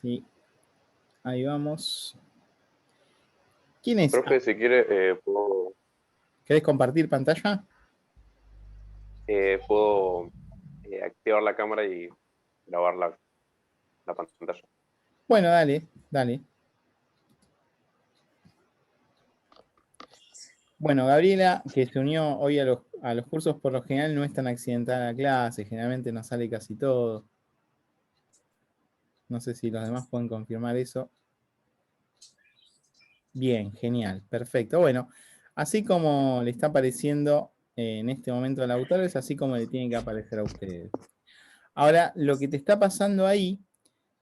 Sí, ahí vamos. ¿Quién es? Profe, si quiere, puedo, ¿Querés compartir pantalla? puedo activar la cámara y grabar la pantalla. Bueno, dale, dale. Bueno, Gabriela, que se unió hoy a los cursos, por lo general no es tan accidentada la clase, generalmente nos sale casi todo. No sé si los demás pueden confirmar eso. Bien, genial, perfecto. Bueno, así como le está apareciendo en este momento al autor, es así como le tiene que aparecer a ustedes. Ahora, lo que te está pasando ahí,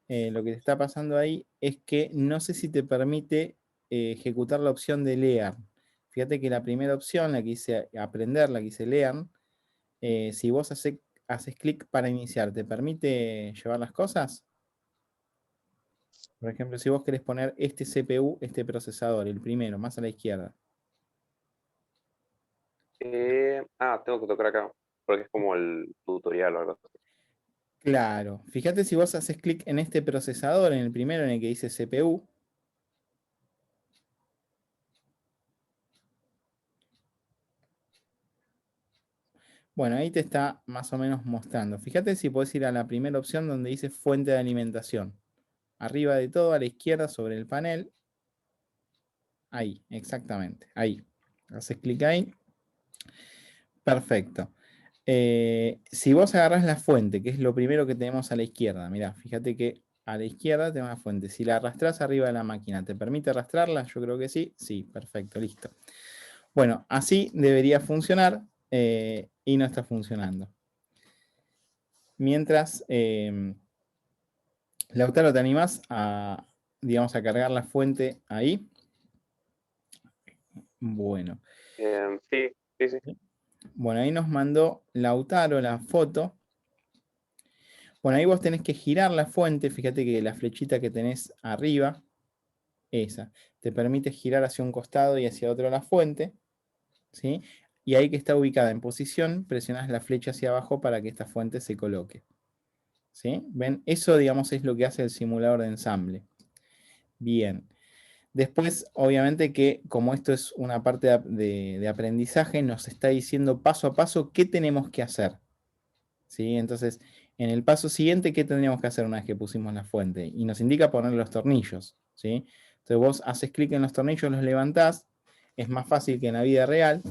es que no sé si te permite ejecutar la opción de leer. Fíjate que la primera opción, la que dice aprender, la que dice leer, si vos haces clic para iniciar, ¿te permite llevar las cosas? Por ejemplo, si vos querés poner este CPU, este procesador, el primero, más a la izquierda. Tengo que tocar acá, porque es como el tutorial o algo así. Claro, fíjate si vos haces clic en este procesador, en el primero en el que dice CPU. Bueno, ahí te está más o menos mostrando. Fíjate si podés ir a la primera opción donde dice fuente de alimentación. Arriba de todo, a la izquierda sobre el panel. Ahí, exactamente, ahí. Haces clic ahí. Perfecto. Si vos agarrás la fuente, que es lo primero que tenemos a la izquierda, mirá, fíjate que a la izquierda tenemos la fuente. Si la arrastrás arriba de la máquina, ¿te permite arrastrarla? Yo creo que sí. Sí, perfecto, listo. Bueno, así debería funcionar y no está funcionando. Mientras, Lautaro, ¿te animás a, digamos, a cargar la fuente ahí? Bueno. Sí, sí, sí. Bueno, ahí nos mandó Lautaro la foto. Bueno, ahí vos tenés que girar la fuente. Fíjate que la flechita que tenés arriba, esa, te permite girar hacia un costado y hacia otro la fuente, ¿sí? Y ahí que está ubicada en posición, presionás la flecha hacia abajo para que esta fuente se coloque. ¿Sí? ¿Ven? Eso, digamos, es lo que hace el simulador de ensamble. Bien. Después, obviamente que como esto es una parte de aprendizaje, nos está diciendo paso a paso qué tenemos que hacer. ¿Sí? Entonces, en el paso siguiente, ¿qué tendríamos que hacer una vez que pusimos la fuente? Y nos indica poner los tornillos. ¿Sí? Entonces vos haces clic en los tornillos, los levantás, es más fácil que en la vida real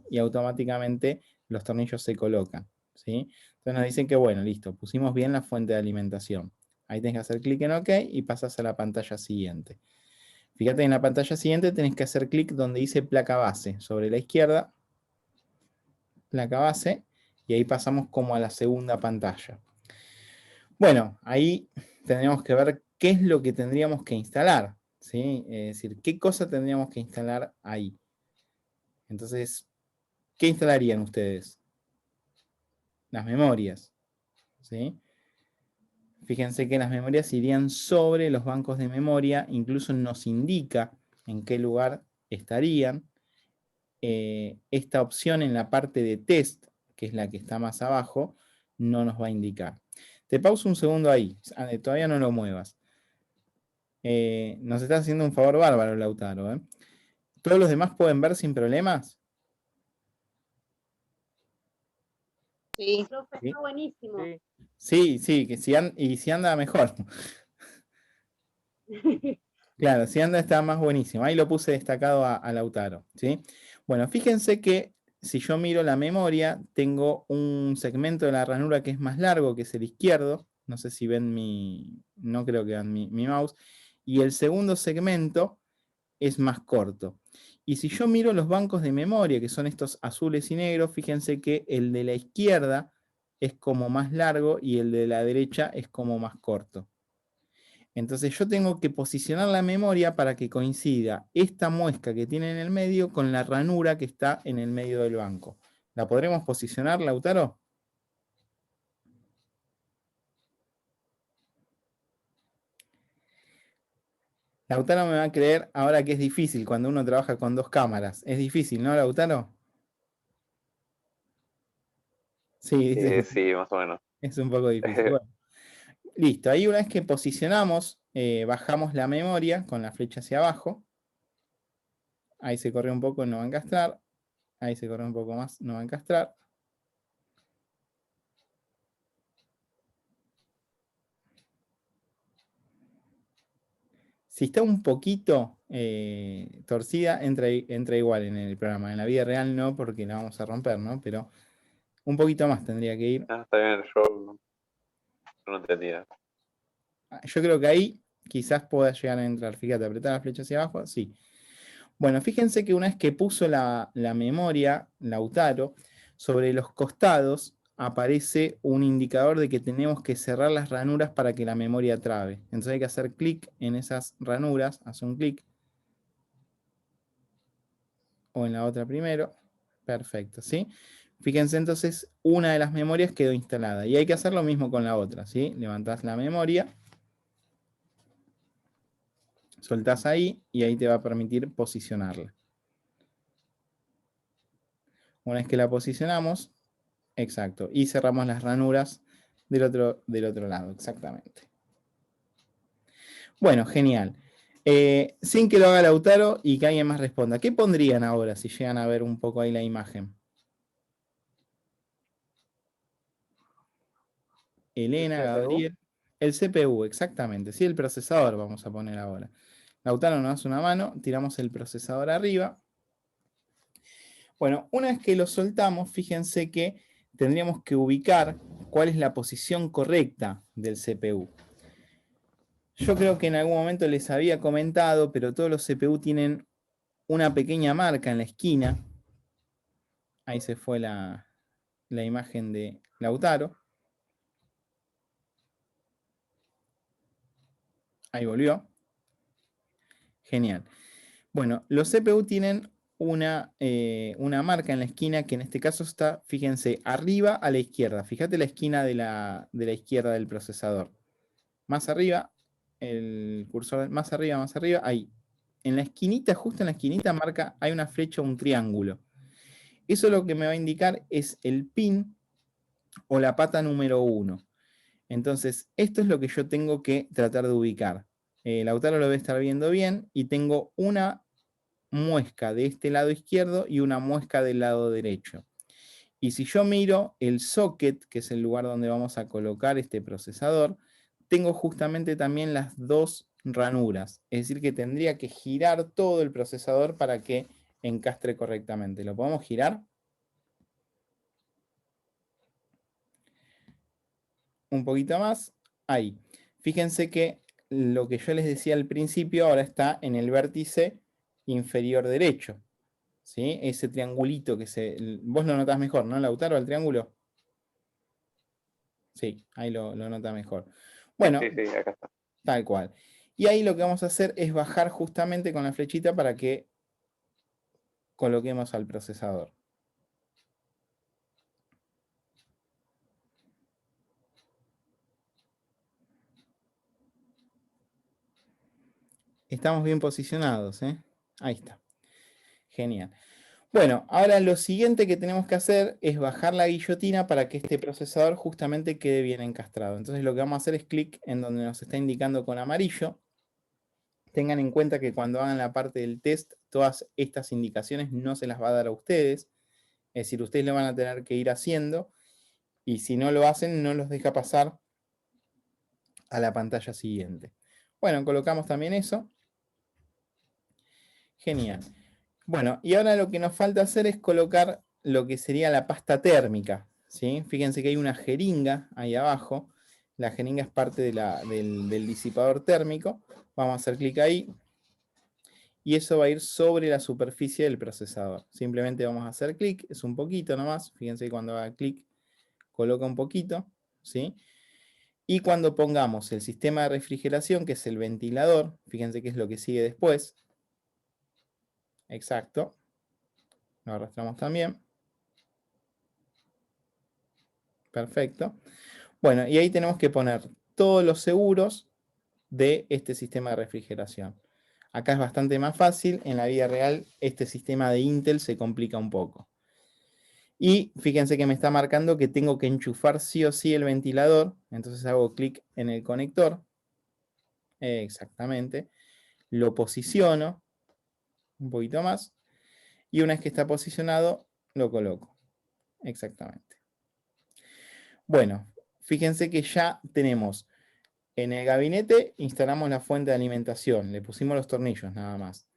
y automáticamente los tornillos se colocan. ¿Sí? Entonces nos dicen que bueno, listo, pusimos bien la fuente de alimentación. Ahí tenés que hacer clic en OK y pasás a la pantalla siguiente. Fíjate, en la pantalla siguiente tenés que hacer clic donde dice placa base, sobre la izquierda, placa base, y ahí pasamos como a la segunda pantalla. Bueno, ahí tendríamos que ver qué es lo que tendríamos que instalar, ¿sí? Es decir, qué cosa tendríamos que instalar ahí. Entonces, ¿qué instalarían ustedes? Las memorias, ¿sí? Fíjense que las memorias irían sobre los bancos de memoria, incluso nos indica en qué lugar estarían. Esta opción en la parte de test, que es la que está más abajo, no nos va a indicar. Te pauso un segundo ahí, todavía no lo muevas. Nos está haciendo un favor bárbaro, Lautaro. ¿Todos los demás pueden ver sin problemas? Sí, profe, está buenísimo. Sí, sí, que y si anda mejor. Claro, si anda está más buenísimo. Ahí lo puse destacado a Lautaro, ¿sí? Bueno, fíjense que si yo miro la memoria, tengo un segmento de la ranura que es más largo, que es el izquierdo. No sé si ven no creo que vean mi mouse. Y el segundo segmento es más corto. Y si yo miro los bancos de memoria, que son estos azules y negros, fíjense que el de la izquierda es como más largo y el de la derecha es como más corto. Entonces yo tengo que posicionar la memoria para que coincida esta muesca que tiene en el medio con la ranura que está en el medio del banco. ¿La podremos posicionar, Lautaro? Lautaro me va a creer ahora que es difícil cuando uno trabaja con dos cámaras. Es difícil, ¿no, Lautaro? Sí, dice que Sí, más o menos. es un poco difícil. Bueno, listo, ahí una vez que posicionamos bajamos la memoria con la flecha hacia abajo. Ahí se corre un poco, no va a encastrar. Ahí se corre un poco más, no va a encastrar. Si está un poquito torcida, entra igual en el programa. En la vida real no, porque la vamos a romper, ¿no? Pero un poquito más tendría que ir. Ah, está bien, yo no entendía. Yo creo que ahí quizás pueda llegar a entrar. Fíjate, apretar la flecha hacia abajo, sí. Bueno, fíjense que una vez que puso la memoria, Lautaro, sobre los costados aparece un indicador de que tenemos que cerrar las ranuras para que la memoria trabe. Entonces hay que hacer clic en esas ranuras, hace un clic. O en la otra primero. Perfecto, ¿sí? Fíjense entonces, una de las memorias quedó instalada. Y hay que hacer lo mismo con la otra, ¿sí? Levantás la memoria. Soltás ahí y ahí te va a permitir posicionarla. Una vez que la posicionamos, exacto, y cerramos las ranuras del otro lado, exactamente. Bueno, genial. Sin que lo haga Lautaro y que alguien más responda, ¿qué pondrían ahora si llegan a ver un poco ahí la imagen? Elena, Gabriel. El CPU, exactamente. Sí, el procesador vamos a poner ahora. Lautaro nos hace una mano, tiramos el procesador arriba. Bueno, una vez que lo soltamos, fíjense que tendríamos que ubicar cuál es la posición correcta del CPU. Yo creo que en algún momento les había comentado, pero todos los CPU tienen una pequeña marca en la esquina. Ahí se fue la imagen de Lautaro. Ahí volvió. Genial. Bueno, los CPU tienen una marca en la esquina que en este caso está, fíjense, arriba a la izquierda. Fíjate la esquina de la izquierda del procesador. Más arriba, el cursor más arriba, ahí. En la esquinita, justo en la esquinita marca, hay una flecha, un triángulo. Eso lo que me va a indicar es el pin o la pata número 1. Entonces, esto es lo que yo tengo que tratar de ubicar. Lautaro lo debe estar viendo bien y tengo una muesca de este lado izquierdo y una muesca del lado derecho. Y si yo miro el socket, que es el lugar donde vamos a colocar este procesador, tengo justamente también las dos ranuras. Es decir, que tendría que girar todo el procesador para que encastre correctamente. ¿Lo podemos girar? Un poquito más. Ahí. Fíjense que lo que yo les decía al principio ahora está en el vértice inferior derecho. ¿Sí? Ese triangulito que vos lo notás mejor, ¿no, Lautaro, el triángulo? Sí, ahí lo nota mejor. Bueno, Sí, sí, acá está. tal cual. Y ahí lo que vamos a hacer es bajar justamente con la flechita para que coloquemos al procesador. Estamos bien posicionados, ¿eh? Ahí está. Genial. Bueno, ahora lo siguiente que tenemos que hacer es bajar la guillotina para que este procesador justamente quede bien encastrado. Entonces lo que vamos a hacer es clic en donde nos está indicando con amarillo. Tengan en cuenta que cuando hagan la parte del test, todas estas indicaciones no se las va a dar a ustedes. Es decir, ustedes lo van a tener que ir haciendo y si no lo hacen, no los deja pasar a la pantalla siguiente. Bueno, colocamos también eso. Genial. Bueno, y ahora lo que nos falta hacer es colocar lo que sería la pasta térmica, ¿sí? Fíjense que hay una jeringa ahí abajo. La jeringa es parte del disipador térmico. Vamos a hacer clic ahí. Y eso va a ir sobre la superficie del procesador. Simplemente vamos a hacer clic, es un poquito nomás. Fíjense que cuando haga clic, coloca un poquito, ¿sí? Y cuando pongamos el sistema de refrigeración, que es el ventilador, fíjense que es lo que sigue después. Exacto. Lo arrastramos también. Perfecto. Bueno, y ahí tenemos que poner todos los seguros de este sistema de refrigeración. Acá es bastante más fácil. En la vida real, este sistema de Intel se complica un poco. Y fíjense que me está marcando que tengo que enchufar sí o sí el ventilador. Entonces hago clic en el conector. Exactamente. Lo posiciono un poquito más. Y una vez que está posicionado, lo coloco. Exactamente. Bueno, fíjense que ya tenemos en el gabinete, instalamos la fuente de alimentación, le pusimos los tornillos nada más.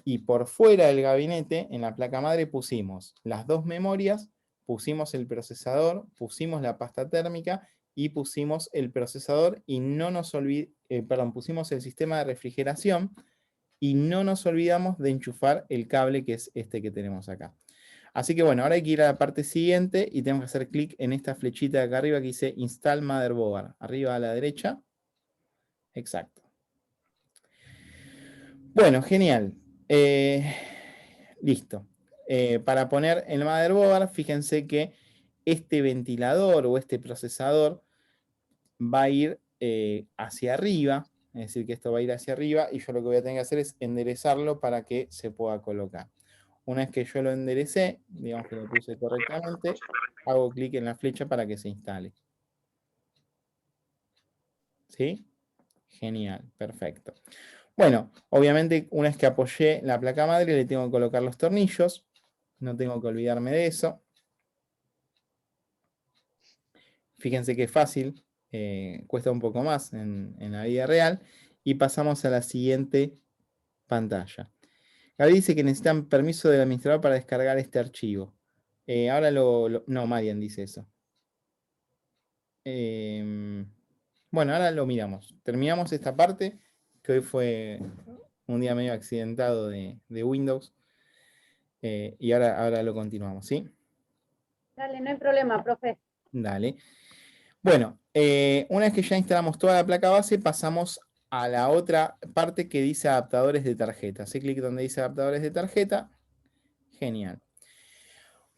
Y por fuera del gabinete, en la placa madre, pusimos las dos memorias, pusimos el procesador, pusimos la pasta térmica y pusimos el procesador y no nos pusimos el sistema de refrigeración y no nos olvidamos de enchufar el cable que es este que tenemos acá. Así que bueno, ahora hay que ir a la parte siguiente y tenemos que hacer clic en esta flechita de acá arriba que dice Install Motherboard. Arriba a la derecha. Exacto. Bueno, genial. Listo. Para poner el motherboard, fíjense que este ventilador o este procesador va a ir hacia arriba. Es decir, que esto va a ir hacia arriba y yo lo que voy a tener que hacer es enderezarlo para que se pueda colocar. Una vez que yo lo enderecé, digamos que lo puse correctamente, hago clic en la flecha para que se instale. ¿Sí? Genial, perfecto. Bueno, obviamente una vez que apoyé la placa madre le tengo que colocar los tornillos. No tengo que olvidarme de eso. Fíjense que es fácil, cuesta un poco más en la vida real. Y pasamos a la siguiente pantalla. Gaby dice que necesitan permiso del administrador para descargar este archivo. Ahora no, Marian dice eso. Bueno, ahora lo miramos. Terminamos esta parte, que hoy fue un día medio accidentado de Windows. Y ahora lo continuamos, ¿sí? Dale, no hay problema, profe. Dale. Bueno, una vez que ya instalamos toda la placa base, pasamos a la otra parte que dice adaptadores de tarjeta. Hace clic donde dice adaptadores de tarjeta. Genial.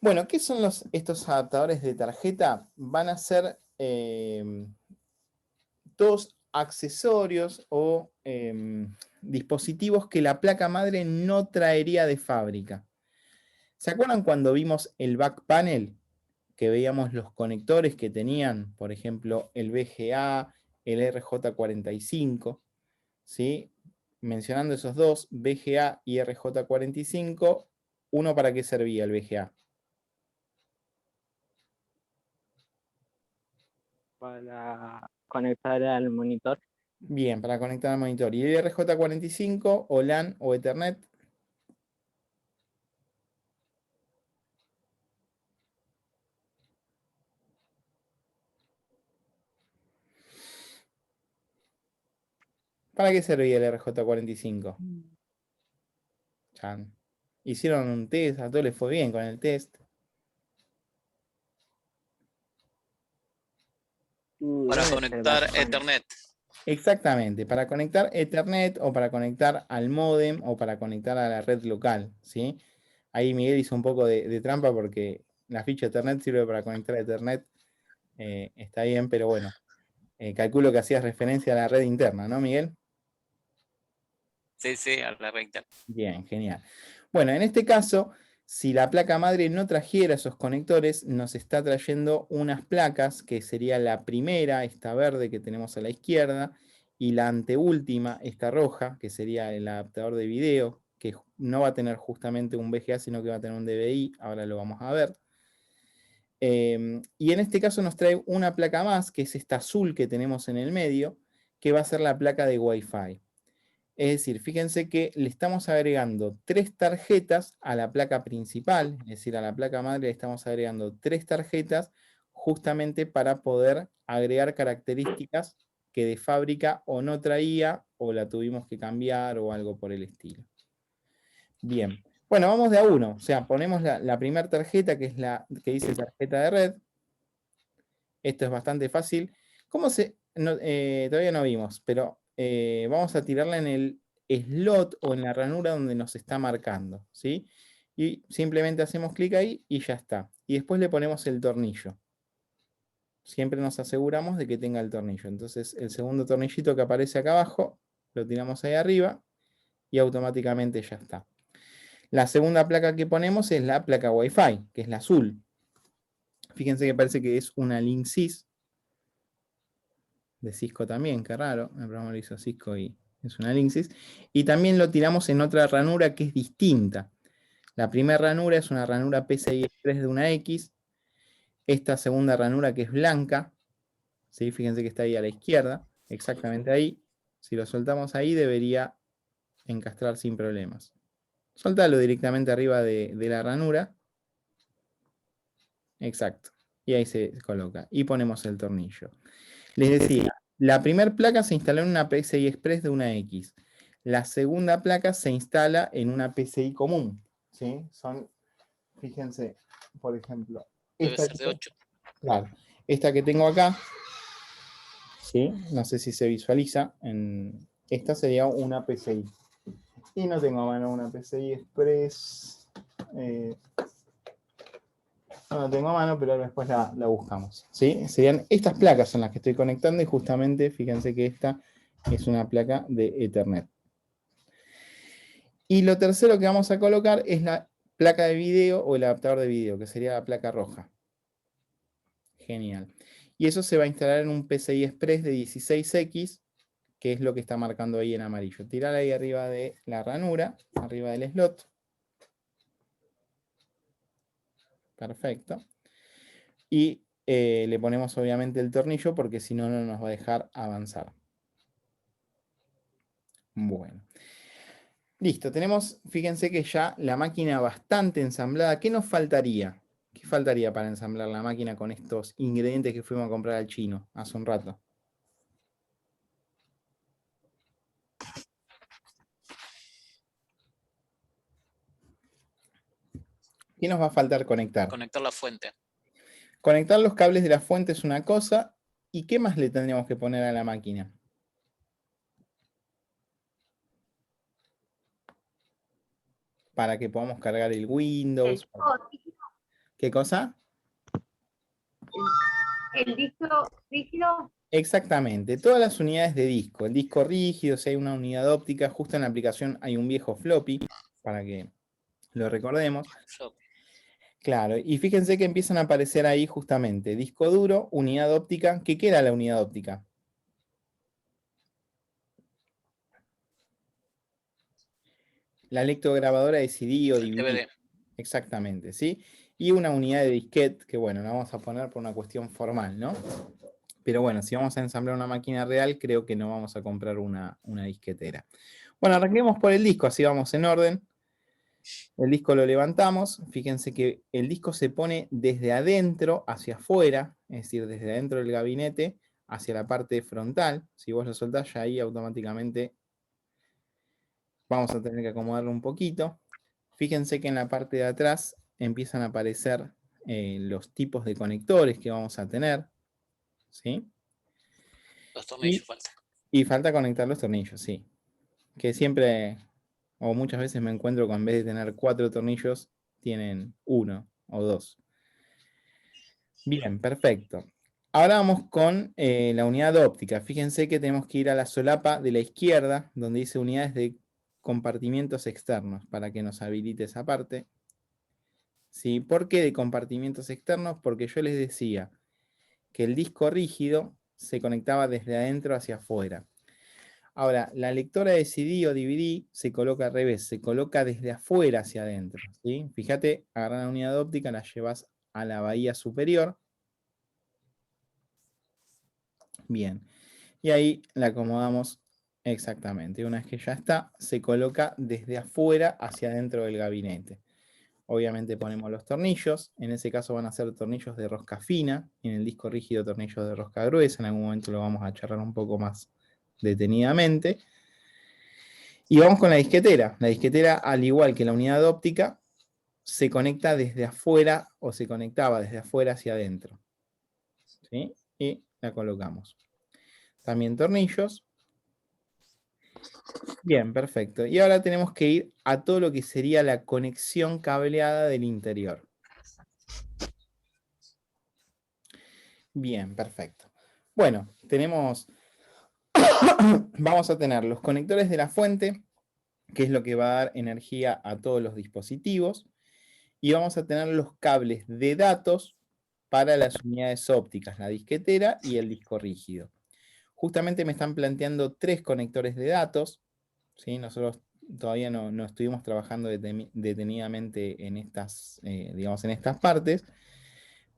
Bueno, ¿qué son estos adaptadores de tarjeta? Van a ser todos accesorios o dispositivos que la placa madre no traería de fábrica. ¿Se acuerdan cuando vimos el back panel? Que veíamos los conectores que tenían, por ejemplo, el VGA, el RJ45, ¿sí? Mencionando esos dos, VGA y RJ45, ¿uno para qué servía el VGA? Para conectar al monitor. Bien, para conectar al monitor. ¿Y el RJ45 o LAN o Ethernet? ¿Para qué servía el RJ45? Chan. Hicieron un test, a todos les fue bien con el test. Para conectar Ethernet. Exactamente, para conectar Ethernet o para conectar al módem o para conectar a la red local, ¿sí? Ahí Miguel hizo un poco de trampa porque la ficha Ethernet sirve para conectar a Ethernet. Está bien, pero bueno, calculo que hacías referencia a la red interna, ¿no, Miguel? Sí, a la red interna. Bien, genial. Bueno, en este caso, si la placa madre no trajera esos conectores, nos está trayendo unas placas, que sería la primera, esta verde que tenemos a la izquierda, y la anteúltima, esta roja, que sería el adaptador de video, que no va a tener justamente un VGA, sino que va a tener un DVI, ahora lo vamos a ver. Y en este caso nos trae una placa más, que es esta azul que tenemos en el medio, que va a ser la placa de Wi-Fi. Es decir, fíjense que le estamos agregando 3 tarjetas a la placa principal, es decir, a la placa madre le estamos agregando 3 tarjetas justamente para poder agregar características que de fábrica o no traía o la tuvimos que cambiar o algo por el estilo. Bien, bueno, vamos de a uno, o sea, ponemos la primera tarjeta que es la que dice tarjeta de red. Esto es bastante fácil. ¿Cómo se...? Todavía no vimos, pero vamos a tirarla en el slot o en la ranura donde nos está marcando, ¿sí? Y simplemente hacemos clic ahí y ya está. Y después le ponemos el tornillo. Siempre nos aseguramos de que tenga el tornillo. Entonces el segundo tornillito que aparece acá abajo, lo tiramos ahí arriba y automáticamente ya está. La segunda placa que ponemos es la placa Wi-Fi, que es la azul. Fíjense que parece que es una Linksys. de Cisco también, qué raro, el programa lo hizo Cisco y es una Linksys. Y también lo tiramos en otra ranura que es distinta. La primera ranura es una ranura PCI Express de una X. Esta segunda ranura que es blanca, ¿sí? Fíjense que está ahí a la izquierda, exactamente ahí. Si lo soltamos ahí debería encastrar sin problemas. Soltalo directamente arriba de la ranura. Exacto. Y ahí se coloca. Y ponemos el tornillo. Les decía, la primera placa se instaló en una PCI Express de una X. La segunda placa se instala en una PCI común. ¿Sí? Son, fíjense, por ejemplo, Debe esta ser de 8. claro, esta que tengo acá, ¿sí? No sé si se visualiza. Esta sería una PCI. Y no tengo a mano una PCI Express. No la tengo a mano, pero después la buscamos. ¿Sí? Serían estas placas en las que estoy conectando y justamente fíjense que esta es una placa de Ethernet. Y lo tercero que vamos a colocar es la placa de video o el adaptador de video, que sería la placa roja. Genial. Y eso se va a instalar en un PCI Express de 16X, que es lo que está marcando ahí en amarillo. Tirar ahí arriba de la ranura, arriba del slot. Perfecto. Y le ponemos obviamente el tornillo porque si no, no nos va a dejar avanzar. Bueno. Listo, tenemos, fíjense que ya la máquina bastante ensamblada. ¿Qué nos faltaría? ¿Qué faltaría para ensamblar la máquina con estos ingredientes que fuimos a comprar al chino hace un rato? ¿Qué nos va a faltar conectar? Conectar la fuente. Conectar los cables de la fuente es una cosa. ¿Y qué más le tendríamos que poner a la máquina? Para que podamos cargar el Windows. ¿Qué cosa? El disco rígido. Exactamente, todas las unidades de disco. El disco rígido, si hay una unidad óptica, justo en la aplicación hay un viejo floppy, para que lo recordemos. Claro, y fíjense que empiezan a aparecer ahí justamente disco duro, unidad óptica. ¿Qué era la unidad óptica? La lectograbadora de CD o DVD. DVD. Exactamente, ¿sí? Y una unidad de disquete, que bueno, la vamos a poner por una cuestión formal, ¿no? Pero bueno, si vamos a ensamblar una máquina real, creo que no vamos a comprar una disquetera. Bueno, arranquemos por el disco, así vamos en orden. El disco lo levantamos. Fíjense que el disco se pone desde adentro hacia afuera, es decir, desde adentro del gabinete hacia la parte frontal. Si vos lo soltás, ya ahí automáticamente vamos a tener que acomodarlo un poquito. Fíjense que en la parte de atrás empiezan a aparecer los tipos de conectores que vamos a tener. ¿Sí? Los tornillos faltan. Y falta conectar los tornillos, sí. Que siempre, o muchas veces me encuentro con, en vez de tener 4 tornillos, tienen 1 o 2. Bien, perfecto. Ahora vamos con la unidad óptica. Fíjense que tenemos que ir a la solapa de la izquierda, donde dice unidades de compartimientos externos, para que nos habilite esa parte. ¿Sí? ¿Por qué de compartimientos externos? Porque yo les decía que el disco rígido se conectaba desde adentro hacia afuera. Ahora, la lectora de CD o DVD se coloca al revés, se coloca desde afuera hacia adentro. ¿Sí? Fíjate, agarrar la unidad óptica, la llevas a la bahía superior. Bien. Y ahí la acomodamos exactamente. Una vez que ya está, se coloca desde afuera hacia adentro del gabinete. Obviamente ponemos los tornillos. En ese caso van a ser tornillos de rosca fina. En el disco rígido, tornillos de rosca gruesa. En algún momento lo vamos a charlar un poco más detenidamente. Y vamos con la disquetera. La disquetera, al igual que la unidad óptica, se conecta desde afuera o se conectaba desde afuera hacia adentro. ¿Sí? Y la colocamos. También tornillos. Bien, perfecto. Y ahora tenemos que ir a todo lo que sería la conexión cableada del interior. Bien, perfecto. Bueno, tenemos... Vamos a tener los conectores de la fuente, que es lo que va a dar energía a todos los dispositivos. Y vamos a tener los cables de datos para las unidades ópticas, la disquetera y el disco rígido. justamente me están planteando 3 conectores de datos, ¿sí? Nosotros todavía no estuvimos trabajando detenidamente en estas, digamos, en estas partes,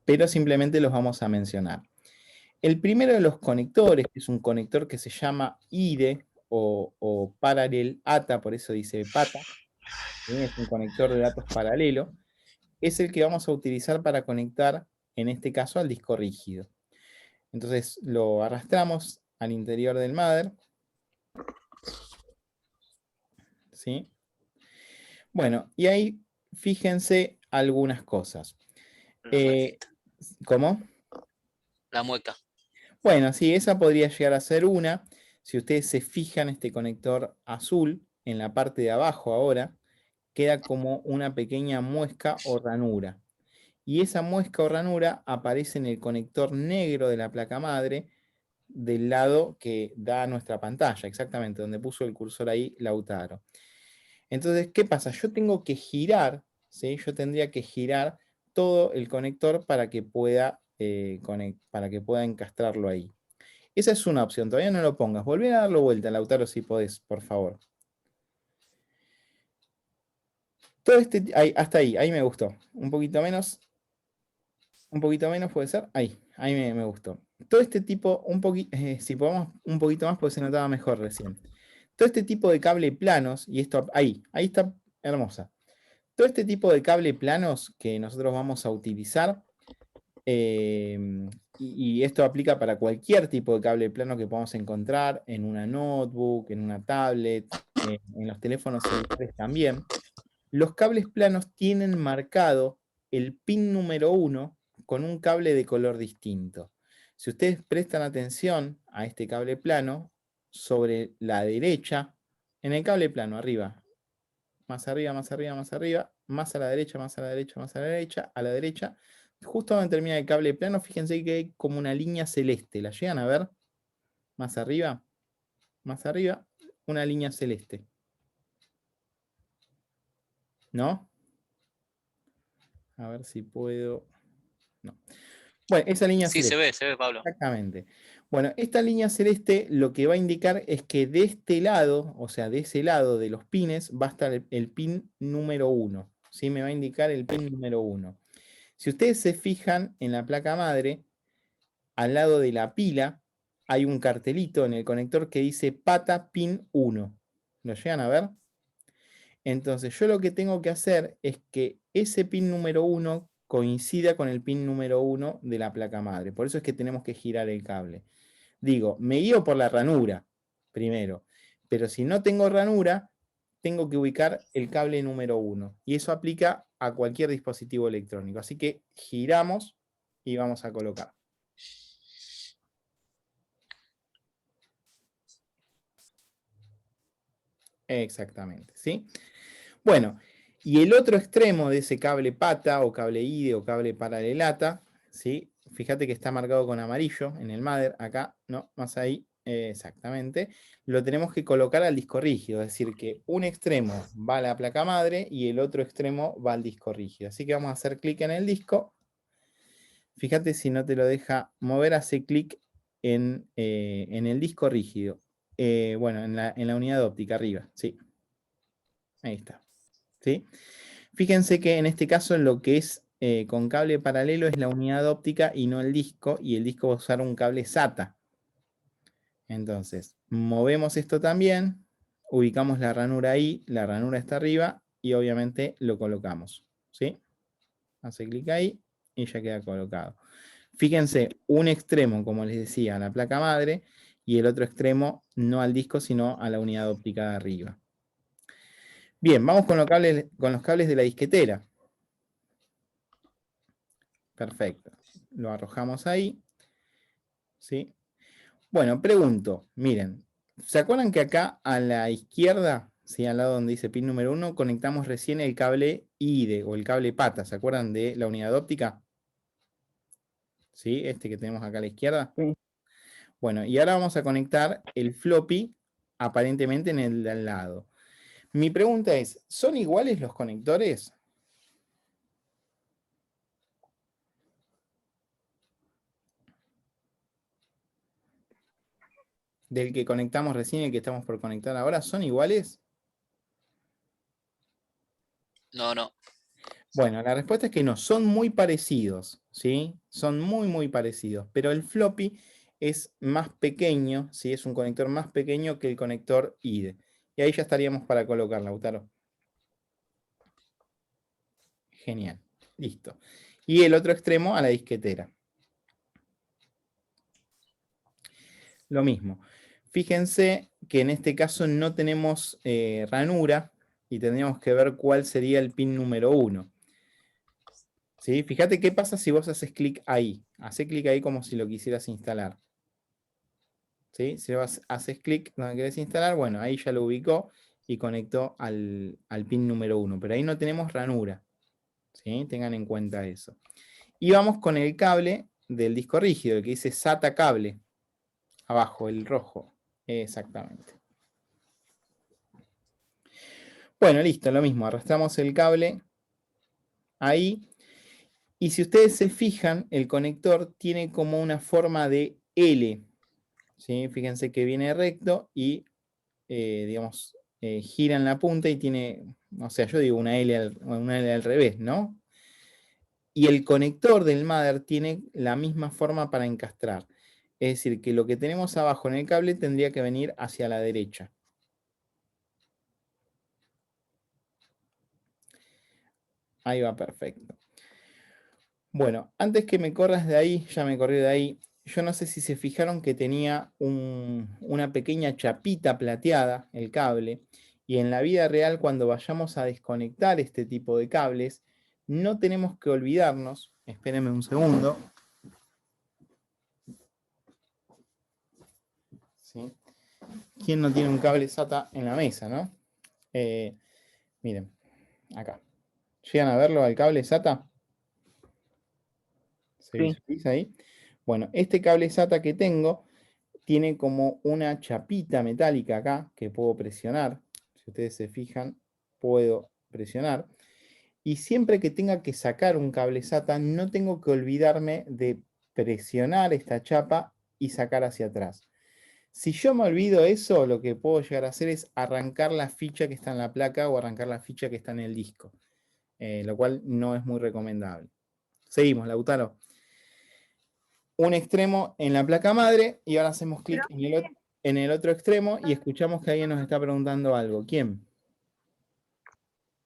pero simplemente los vamos a mencionar. El primero de los conectores, que es un conector que se llama IDE o Parallel ATA, por eso dice PATA, ¿sí? Es un conector de datos paralelo, es el que vamos a utilizar para conectar, en este caso, al disco rígido. Entonces lo arrastramos al interior del mother, ¿sí? Bueno, y ahí fíjense algunas cosas. La muequita. ¿Cómo? La mueca. Bueno, sí, esa podría llegar a ser una. Si ustedes se fijan, este conector azul, en la parte de abajo ahora, queda como una pequeña muesca o ranura. Y esa muesca o ranura aparece en el conector negro de la placa madre, del lado que da a nuestra pantalla, exactamente, donde puso el cursor ahí Lautaro. Entonces, ¿qué pasa? Yo tengo que girar, ¿sí? Yo tendría que girar todo el conector para que pueda, para que pueda encastrarlo ahí. Esa es una opción, todavía no lo pongas. Volví a darlo vuelta, Lautaro, si podés, por favor. Todo hasta ahí me gustó. Un poquito menos puede ser. Ahí me gustó. Todo este tipo, si podemos un poquito más, pues se notaba mejor recién. Todo este tipo de cable planos, y esto, ahí está hermosa. Todo este tipo de cable planos que nosotros vamos a utilizar, y esto aplica para cualquier tipo de cable plano que podamos encontrar en una notebook, en una tablet, en los teléfonos celulares también. Los cables planos tienen marcado el pin número 1 con un cable de color distinto. Si ustedes prestan atención a este cable plano, sobre la derecha, en el cable plano, arriba, más arriba, más arriba, más arriba, más a la derecha, más a la derecha, más a la derecha, justo donde termina el cable plano, fíjense que hay como una línea celeste. ¿La llegan a ver? Más arriba, una línea celeste. ¿No? A ver si puedo. No. Bueno, esa línea Sí, celeste. se ve, Pablo. Exactamente. Bueno, esta línea celeste lo que va a indicar es que de este lado, o sea, de ese lado de los pines, va a estar el pin número 1. ¿Sí? Me va a indicar el pin número 1. Si ustedes se fijan en la placa madre, al lado de la pila, hay un cartelito en el conector que dice pata pin 1. ¿Lo llegan a ver? Entonces, yo lo que tengo que hacer es que ese pin número 1 coincida con el pin número 1 de la placa madre. Por eso es que tenemos que girar el cable. Digo, me guío por la ranura primero, pero si no tengo ranura, tengo que ubicar el cable número 1. Y eso aplica a cualquier dispositivo electrónico. Así que giramos y vamos a colocar. Exactamente, ¿sí? Bueno, y el otro extremo de ese cable pata o cable IDE o cable paralelata, ¿sí? Fíjate que está marcado con amarillo en el mother, acá, no, más ahí, exactamente. Lo tenemos que colocar al disco rígido, es decir, que un extremo va a la placa madre y el otro extremo va al disco rígido. Así que vamos a hacer clic en el disco. Fíjate si no te lo deja mover, hace clic en el disco rígido. Bueno, en la unidad óptica arriba, sí. Ahí está. ¿Sí? Fíjense que en este caso lo que es con cable paralelo es la unidad óptica y no el disco, y el disco va a usar un cable SATA. Entonces, movemos esto también, ubicamos la ranura ahí, la ranura está arriba, y obviamente lo colocamos. ¿Sí? Hace clic ahí y ya queda colocado. Fíjense, un extremo, como les decía, a la placa madre, y el otro extremo no al disco, sino a la unidad óptica de arriba. Bien, vamos con los cables de la disquetera. Perfecto. Lo arrojamos ahí. ¿Sí? Bueno, pregunto, miren, ¿se acuerdan que acá a la izquierda, ¿sí? Al lado donde dice pin número 1, conectamos recién el cable IDE o el cable PATA? ¿Se acuerdan de la unidad óptica? ¿Sí? Este que tenemos acá a la izquierda. Sí. Bueno, y ahora vamos a conectar el floppy aparentemente en el de al lado. Mi pregunta es, ¿son iguales los conectores? del que conectamos recién y el que estamos por conectar ahora son iguales? No, no. Bueno, la respuesta es que no, son muy parecidos, ¿sí? Son muy, muy parecidos, pero el floppy es más pequeño, ¿sí? Es un conector más pequeño que el conector IDE. Y ahí ya estaríamos para colocar, Lautaro. Genial, listo. Y el otro extremo a la disquetera. Lo mismo. Fíjense que en este caso no tenemos ranura y tendríamos que ver cuál sería el pin número 1. ¿Sí? Fíjate qué pasa si vos haces clic ahí. Haces clic ahí como si lo quisieras instalar. ¿Sí? Si vos haces clic donde querés instalar, bueno, ahí ya lo ubicó y conectó al pin número 1. Pero ahí no tenemos ranura. ¿Sí? Tengan en cuenta eso. Y vamos con el cable del disco rígido, el que dice SATA cable. Abajo, el rojo. Exactamente. Bueno, listo, lo mismo. Arrastramos el cable ahí. Y si ustedes se fijan, el conector tiene como una forma de L. ¿Sí? Fíjense que viene recto y, digamos, gira en la punta y tiene, o sea, yo digo una L al revés, ¿no? Y el conector del mother tiene la misma forma para encastrar. Es decir, que lo que tenemos abajo en el cable tendría que venir hacia la derecha. Ahí va, perfecto. Bueno, antes que me corras de ahí, ya me corrí de ahí. Yo no sé si se fijaron que tenía una pequeña chapita plateada, el cable, y en la vida real cuando vayamos a desconectar este tipo de cables, no tenemos que olvidarnos, espérenme un segundo. ¿Sí? ¿Quién no tiene un cable SATA en la mesa, no? Miren, acá. ¿Llegan a verlo al cable SATA? ¿Se Sí. visualiza ahí? Bueno, este cable SATA que tengo tiene como una chapita metálica acá que puedo presionar. Si ustedes se fijan, puedo presionar. Y siempre que tenga que sacar un cable SATA, no tengo que olvidarme de presionar esta chapa y sacar hacia atrás. Si yo me olvido eso, lo que puedo llegar a hacer es arrancar la ficha que está en la placa o arrancar la ficha que está en el disco, lo cual no es muy recomendable. Seguimos, Lautaro. Un extremo en la placa madre y ahora hacemos clic en el otro extremo y escuchamos que alguien nos está preguntando algo. ¿Quién?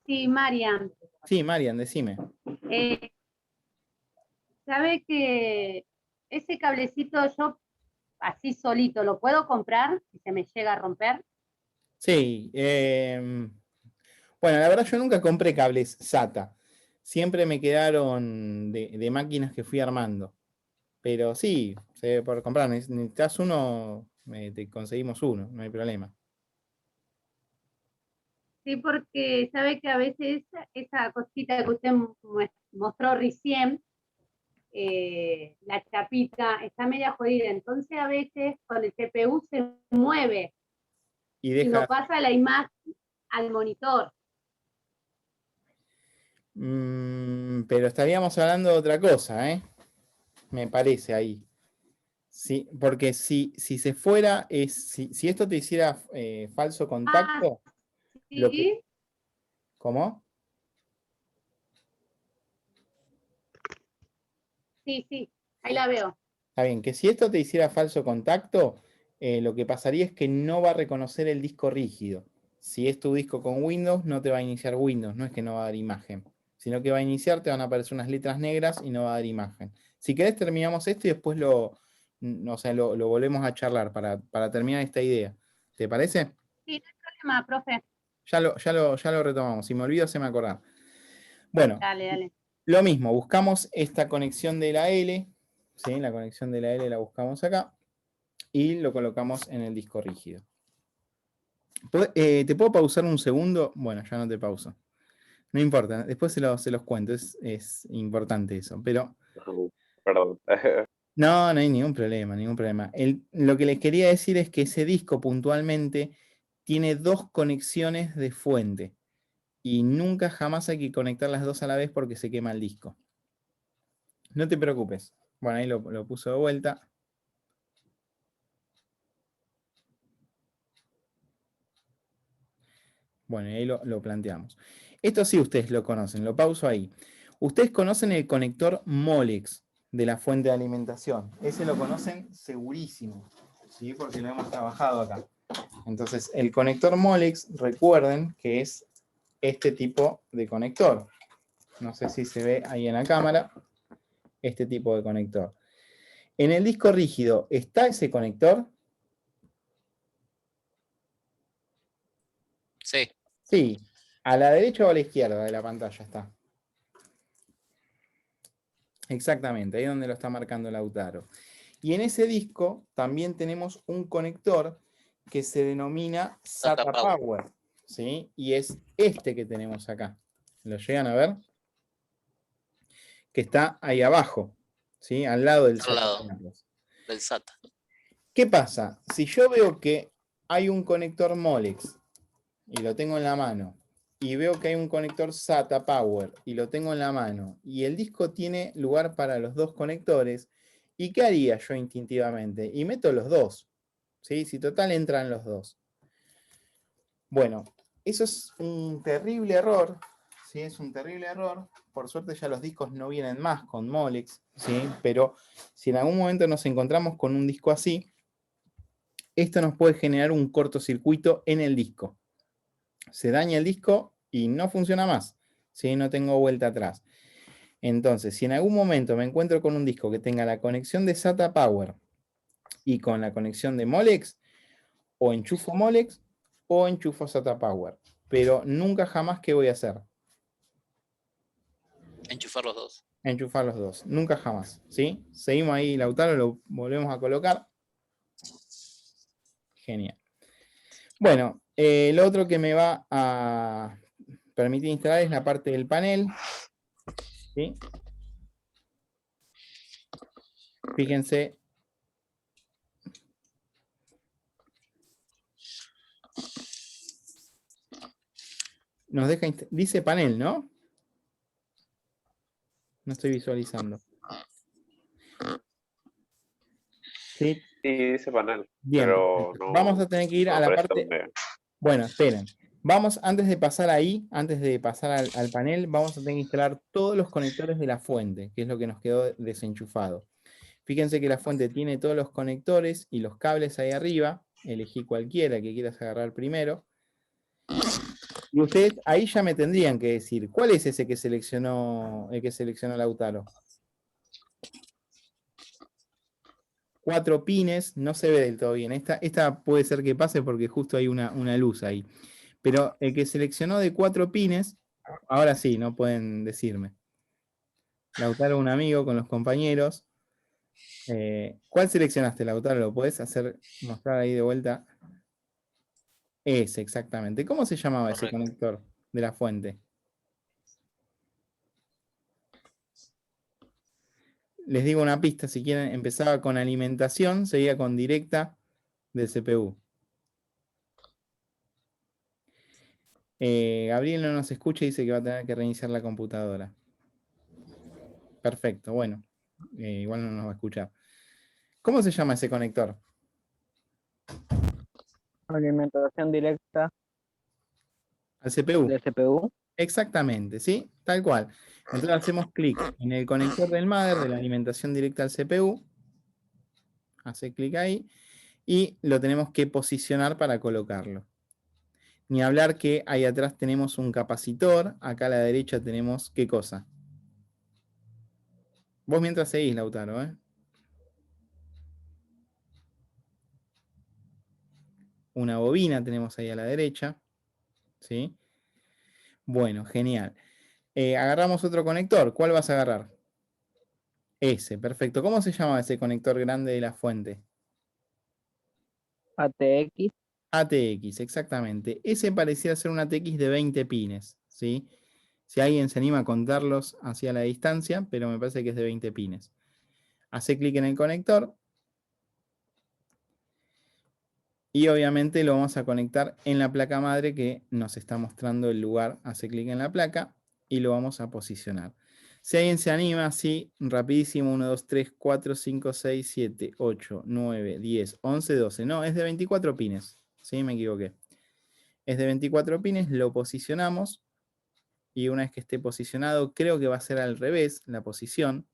Sí, Marian. Sí, Marian, decime. ¿Sabe que ese cablecito yo así solito lo puedo comprar si se me llega a romper? Sí, bueno, la verdad yo nunca compré cables SATA. Siempre me quedaron de máquinas que fui armando. Pero sí, se debe por comprar. Necesitas uno, te conseguimos uno, no hay problema. Sí, porque sabe que a veces esa cosita que usted mostró recién, la chapita está media jodida, entonces a veces con el CPU se mueve Y y no deja. pasa la imagen al monitor. Pero estaríamos hablando de otra cosa, ¿eh? Me parece ahí. Sí, porque si se fuera, si esto te hiciera falso Ah, contacto, lo que. sí, ¿Cómo? sí, sí, ahí la veo. Está bien, que si esto te hiciera falso contacto, lo que pasaría es que no va a reconocer el disco rígido. Si es tu disco con Windows, no te va a iniciar Windows, no es que no va a dar imagen, sino que va a iniciar, te van a aparecer unas letras negras y no va a dar imagen. Si querés, terminamos esto y después lo volvemos a charlar para terminar esta idea. ¿Te parece? Sí, no hay problema, profe. Ya lo retomamos. Si me olvido, se me acordar. Bueno, Dale, dale. lo mismo, buscamos esta conexión de la L, ¿sí? La conexión de la L la buscamos acá y lo colocamos en el disco rígido. ¿Te puedo pausar un segundo? Bueno, ya no te pauso. No importa, después se los cuento, es importante eso. Pero Perdón. no hay ningún problema, ningún problema. Lo que les quería decir es que ese disco puntualmente tiene dos conexiones de fuente y nunca jamás hay que conectar las dos a la vez porque se quema el disco. No te preocupes. Bueno, ahí lo puso de vuelta. Bueno, y ahí lo planteamos. Esto sí ustedes lo conocen, lo pauso ahí. Ustedes conocen el conector Molex de la fuente de alimentación. Ese lo conocen segurísimo, ¿sí? Porque lo hemos trabajado acá. Entonces, el conector Molex, recuerden que es este tipo de conector. No sé si se ve ahí en la cámara. Este tipo de conector. En el disco rígido, ¿está ese conector? Sí, Sí. ¿A la derecha o a la izquierda de la pantalla está? Exactamente, ahí es donde lo está marcando Lautaro. Y en ese disco también tenemos un conector que se denomina SATA SATA Power. Power, ¿sí? Y es este que tenemos acá. ¿Lo llegan a ver? Que está ahí abajo, ¿sí? Al lado del al SATA lado Power. del SATA. ¿Qué pasa? Si yo veo que hay un conector Molex y lo tengo en la mano, y veo que hay un conector SATA Power y lo tengo en la mano, y el disco tiene lugar para los dos conectores, ¿y qué haría yo instintivamente? Y meto los dos, ¿sí? Si total entran los dos. Bueno, eso es un terrible error, ¿sí? Es un terrible error. Por suerte ya los discos no vienen más con Molex, ¿sí? Pero si en algún momento nos encontramos con un disco así, esto nos puede generar un cortocircuito en el disco. Se daña el disco y no funciona más, ¿sí? No tengo vuelta atrás. Entonces, si en algún momento me encuentro con un disco que tenga la conexión de SATA Power y con la conexión de Molex, o enchufo Molex o enchufo SATA Power. Pero nunca jamás, ¿qué voy a hacer? Enchufar los dos. Enchufar los dos. Nunca jamás, ¿sí? Seguimos ahí, Lautaro, lo volvemos a colocar. Genial. Bueno, lo otro que me va a permitir instalar es la parte del panel, ¿sí? Fíjense. Nos deja, dice panel, ¿no? No estoy visualizando. ¿Sí? Sí, dice panel, Bien, pero perfecto. Vamos a tener que ir no a la aparece parte... donde. Bueno, esperen. Vamos, antes de pasar ahí, antes de pasar al panel, vamos a tener que instalar todos los conectores de la fuente, que es lo que nos quedó desenchufado. Fíjense que la fuente tiene todos los conectores y los cables ahí arriba. Elegí cualquiera que quieras agarrar primero. Y ustedes ahí ya me tendrían que decir, ¿cuál es ese que seleccionó, el que seleccionó Lautaro? 4 pines, no se ve del todo bien. Esta puede ser que pase porque justo hay una luz ahí. Pero el que seleccionó de 4 pines, ahora sí, no pueden decirme. Lautaro, un amigo con los compañeros. ¿Cuál seleccionaste, Lautaro? ¿Lo puedes hacer, mostrar ahí de vuelta? Ese, exactamente. ¿Cómo se llamaba ese Correcto. conector de la fuente? Les digo una pista, si quieren, empezaba con alimentación, seguía con directa del CPU. Gabriel no nos escucha y dice que va a tener que reiniciar la computadora. Perfecto, bueno. Igual no nos va a escuchar. ¿Cómo se llama ese conector? Alimentación directa Al CPU. de CPU. Exactamente, ¿sí? Tal cual. Entonces hacemos clic en el conector del mother de la alimentación directa al CPU. Hace clic ahí. Y lo tenemos que posicionar para colocarlo. Ni hablar que ahí atrás tenemos un capacitor. Acá a la derecha tenemos, ¿qué cosa? Vos mientras seguís, Lautaro, ¿eh? Una bobina tenemos ahí a la derecha. ¿Sí? Bueno, genial. Agarramos otro conector. ¿Cuál vas a agarrar? Ese, perfecto. ¿Cómo se llama ese conector grande de la fuente? ATX. ATX, exactamente. Ese parecía ser un ATX de 20 pines, ¿sí? Si alguien se anima a contarlos hacia la distancia, pero me parece que es de 20 pines. Hace clic en el conector. Y obviamente lo vamos a conectar en la placa madre que nos está mostrando el lugar. Hace clic en la placa y lo vamos a posicionar. Si alguien se anima, así, rapidísimo, 1, 2, 3, 4, 5, 6, 7, 8, 9, 10, 11, 12. No, es de 24 pines. Sí, me equivoqué. es de 24 pines, lo posicionamos y una vez que esté posicionado, creo que va a ser al revés la posición.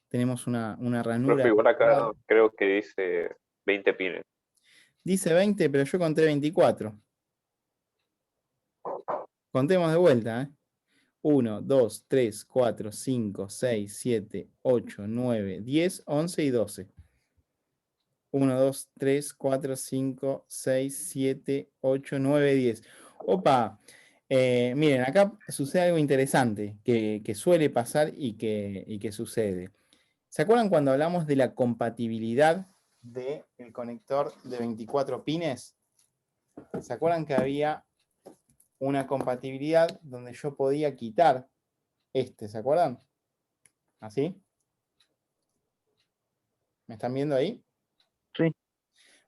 Tenemos una ranura. Profe, igual acá creo que dice 20 pines. Dice 20, pero yo conté 24. Contemos de vuelta, ¿eh? 1, 2, 3, 4, 5, 6, 7, 8, 9, 10, 11 y 12. 1, 2, 3, 4, 5, 6, 7, 8, 9, 10. Opa, miren, acá sucede algo interesante que suele pasar y que sucede. ¿Se acuerdan cuando hablamos de la compatibilidad del conector de 24 pines? ¿Se acuerdan que había una compatibilidad donde yo podía quitar ¿se acuerdan? ¿Así? ¿Me están viendo ahí? Sí.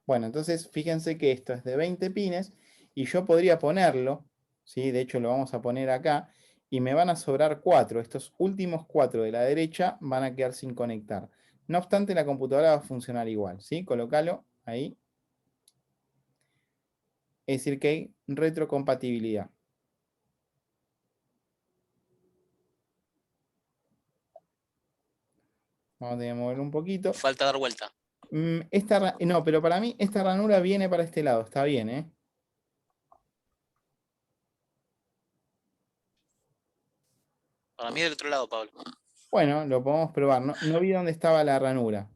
Bueno, entonces fíjense que esto es de 20 pines y yo podría ponerlo, ¿sí? De hecho lo vamos a poner acá, y me van a sobrar 4. Estos últimos 4 de la derecha van a quedar sin conectar. No obstante, la computadora va a funcionar igual, ¿sí? Colócalo ahí. Es decir, que hay retrocompatibilidad. Vamos a tener que moverlo un poquito. Falta dar vuelta. No, pero para mí esta ranura viene para este lado, está bien, ¿eh? Para mí del otro lado, Pablo. Bueno, lo podemos probar. No vi dónde estaba la ranura.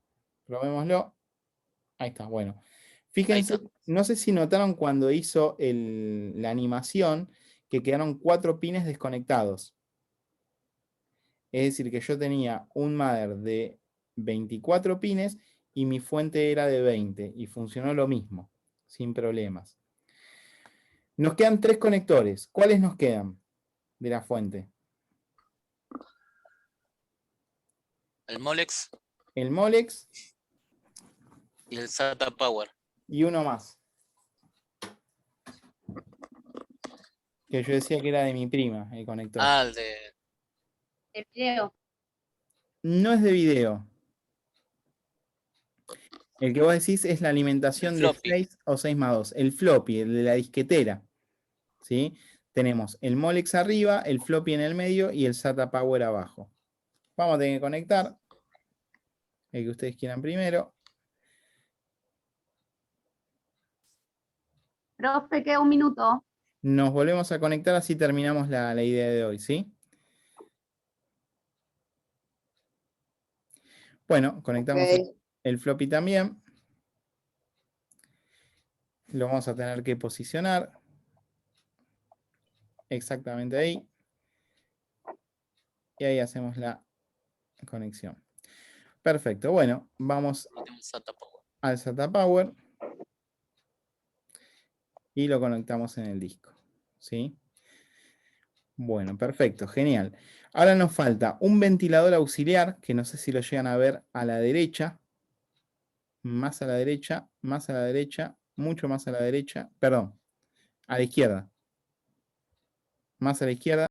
Probémoslo. Ahí está, bueno. Fíjense, está. no sé si notaron cuando hizo la animación que quedaron 4 pines desconectados. Es decir, que yo tenía un mother de 24 pines y mi fuente era de 20 y funcionó lo mismo, sin problemas. Nos quedan 3 conectores. ¿Cuáles nos quedan de la fuente? El Molex El Molex y el SATA Power. y uno más. Que yo decía que era de mi prima, el conector. Ah, el de. El video. No es de video. El que vos decís es la alimentación El de floppy. 6 o 6 más 2. El floppy, el de la disquetera. ¿Sí? Tenemos el Molex arriba, el floppy en el medio y el SATA Power abajo. Vamos a tener que conectar. El que ustedes quieran primero. Profe, queda un minuto. Nos volvemos a conectar, así terminamos la idea de hoy, ¿sí? Bueno, conectamos el floppy también. Lo vamos a tener que posicionar. Exactamente ahí. Y ahí hacemos la conexión. Perfecto. Bueno, vamos SATA Power. al SATA Power. Y lo conectamos en el disco. ¿Sí? Bueno, perfecto, genial. Ahora nos falta un ventilador auxiliar, que no sé si lo llegan a ver a la derecha. Más a la derecha, más a la derecha, mucho más a la derecha. Perdón, a la izquierda. Más a la izquierda.